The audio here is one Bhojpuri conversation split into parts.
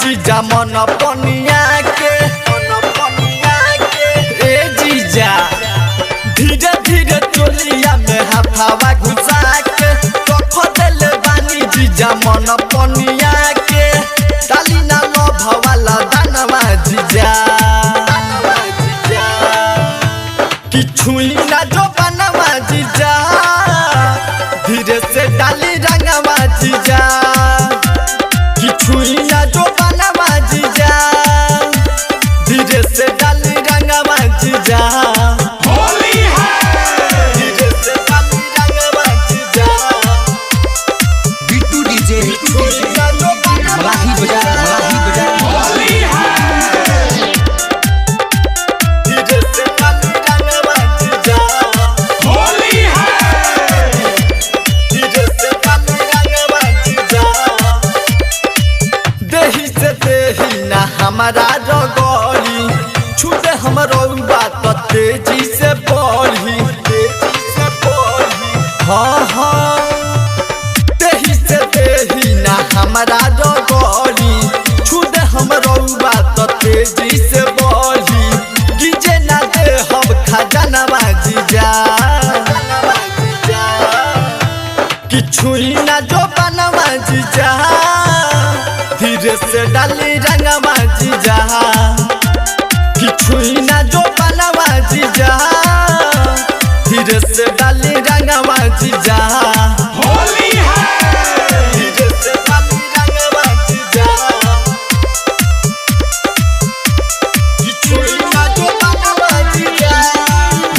जीजा मन पनिया के ए जीजा धीरे धीरे चोलिया में हवा घुसा के रख देले बानी जीजा मन पनिया के डाली ना लभ वाला दानवा जीजा कि छुई ना जो बनवा जीजा धीरे से डाली रंगवा जीजा कि छुई ना जो बनवा जीजा धीरे से डाली रंगवा जीजा होली है धीरे से डाली रंगवा जीजा बिट्टू डीजे छुई ना जो बनवा मलाही बजा होली है धीरे से डाली रंगवा जीजा होली है धीरे से डाली रंगवा जीजा देही से देही ना हमारा रगड़ी छूटे हमरो बात तेजी से बढ़ी हाँ हाँ देही से देही ना हमारा रगड़ी छूटे हमरो बात तेजी से बढ़ी गिजे ना दे हम खजानवा जीजा कि छुई ना जो बनवा जीजा धीरे से डाली रंगवा जीजा कि छुई ना जो बनवा जीजा धीरे से डाली रंगवा जीजा होली है धीरे से डाली रंगवा जीजा कि छुई ना जो बनवा जीजा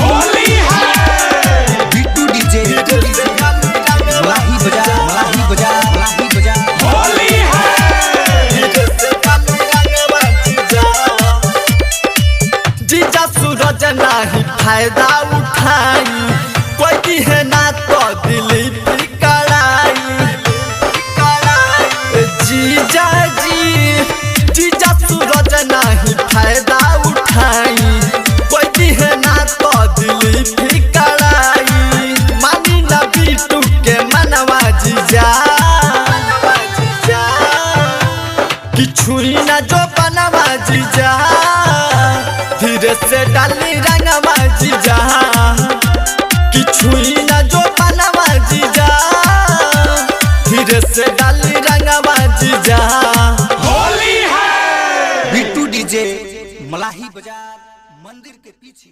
होली है बिट्टू डीजे धीरे से डाली रंगवा मलाही बजा होली है धीरे से डाली रंगवा जीजा जीजा सूरज नाही फायदा उठाई कोई की है ना तो दिली पिकड़ाई जीजा जीजा सूरज नाही फायदा उठाई कोई की है ना तो दिली पिकड़ाई मानी ना बिट्टू के मनवा जीजा कि छुई ना जो बनवा जीजा धीरे से डाली रंगवा जीजा कि छुई ना जो बनवा जीजा धीरे से डाली रंगवा जीजा होली है बिट्टू डीजे मलाही बजा मंदिर के पीछे।